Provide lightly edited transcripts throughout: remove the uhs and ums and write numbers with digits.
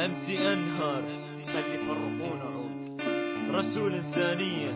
أمسي أنهار خلي يفرقون عود رسول إنسانية.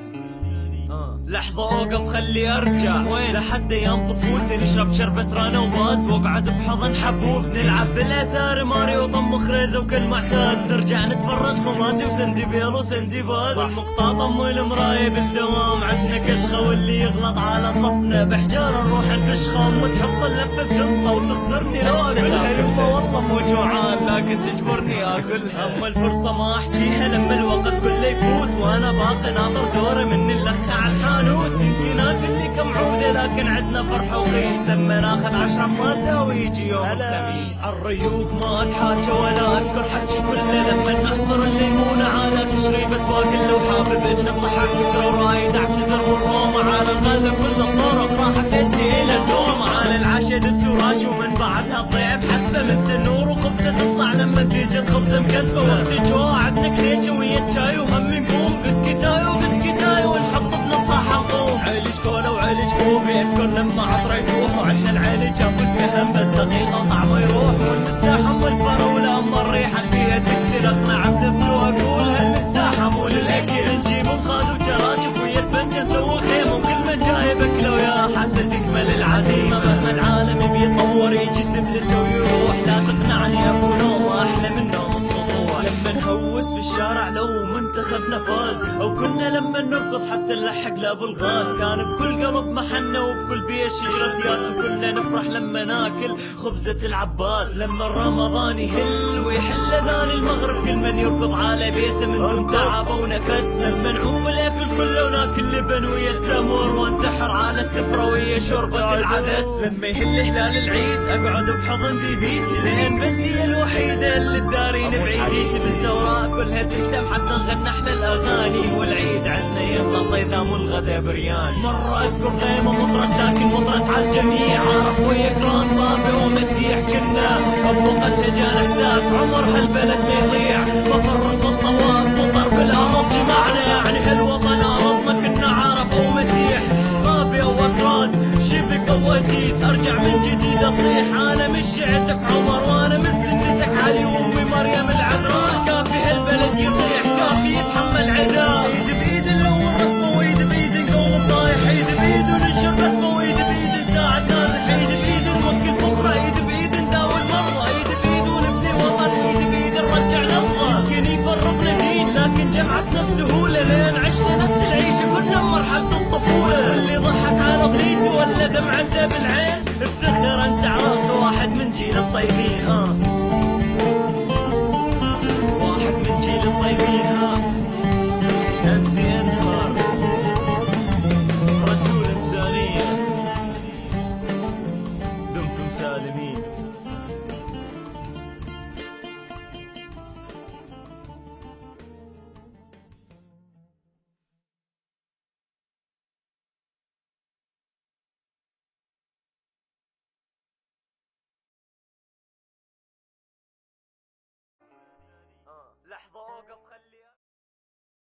لحظة أوقف خلي أرجع وين لحد أيام طفولتي، نشرب شربة رانا وباز واقعد بحضن حبوب، نلعب بالأتاري ماريو وطم خريزة وكل معتاد، نرجع نتفرج خماسي وسندي بيل وسندي باز، والمقطاطم والمراية بالدوام عندنا كشخة، واللي يغلط على صفنا بحجار نروح نفشخهم، وتحط اللفة بجنطة وتخسرني لو أقولها يما والله مو جوعان لكن تجبرني أكلها، أما الفرصة ما أحكيها لما الوقت كله يفوت وأنا باقي ناطر دوري من اللخة على الحانوت، مسكينات اللي كم عودة لكن عدنا فرحة وقيس، لما ناخذ 10 مادة ويجي يوم الخميس عالريوق ما اتحاجى ولا اذكر حكي كله، لما نعصر الليمونة على تشريبة باقي لو حابب انه صحك فكرة ورايد اعتذر بالرومة، على الغدا كل الطرق راحت ادي الى الدوم، على العشاء دبس وراشي ومن بعدها تضيع بحسبة من تنور وخبزة تطلع لما تيجي الخبزة مكسبة، وقت الجوع عندنا كليجة ويا الجاي وهم نقوم بسكتاي وبسكتاي ونحط بنصها حلقوم، عيلج كولا وعيلج كوبي اذكر لما عطري يفوح، وعندنا العيلج ابو السهم بس دقيقة طعمه يروح، والمساحة والفراولة اما الريحة اللي فيها تكسر اقنع بنفسي واقول هالمساحة مو للاكل، نجيب مخاد وجراجف ويا اسفنجة نسوي خيمة وكل ما جايبك لو يا حتى تكمل العزيمة، مهما العالم بيتطور يجي سبلته ويروح، لا تقنعني اكو نوم احلى من نوم السطوح، لما نهوس بالشارع لو منتخبنا فاز، او كنا لما نركض حتى نلحق لابو الغاز، كان بكل قلب محنة وبكل بيت شجرة ياس، وكلنا نفرح لما ناكل خبزة العباس، لما رمضان يهل ويحل اذان المغرب كل من يركض على بيته من دون تعب ونفس، لما نعوم الاكل كله وناكل لبن ويا التمر وانتحر على السفرة ويا شوربة العدس، لما يهل هلال العيد اقعد بحضن بيبيتي لين بس هي الوحيدة اللي تدارين بعيديتي، بالزوراء كلها تهتم حتى نغنى احلى الاغاني، والعيد عندنا يبقى صيدام والغدا بريان، مرة اذكر غيمة مطرت لكن مطرت على الجميع، عرب ويا كران صافي ومسيح كنا، بوقتها جانا احساس عمر هالبلد ما يضيع، مفرق الطواف مطر بالارض جمعنا، يعني هالوطن ارضنا كنا عرب ومسيح، صافي واكران شبك وازيد، ارجع من جديد اصيح انا من شيعتك عمر وانا من سنتك علي وامي مريم العذراء، كافي هالبلد يطيح كافي يتحمل عداء، ايد بايد نلون رسمه وايد بايد نقوم طايح، ايد بايد ننشر بسمه وايد بايد نساعد نازح، ايد بايد نوكل فخره، ايد بايد نداوي المره، ايد بايد ونبني وطن، ايد بايد نرجع نظره، يمكن يفرقنا دين لكن جمعتنا بسهوله، لين عشنا نفس العيشه كنا بمرحله الطفوله، واللي ضحك على اغنيتي ولا دمعته بالعين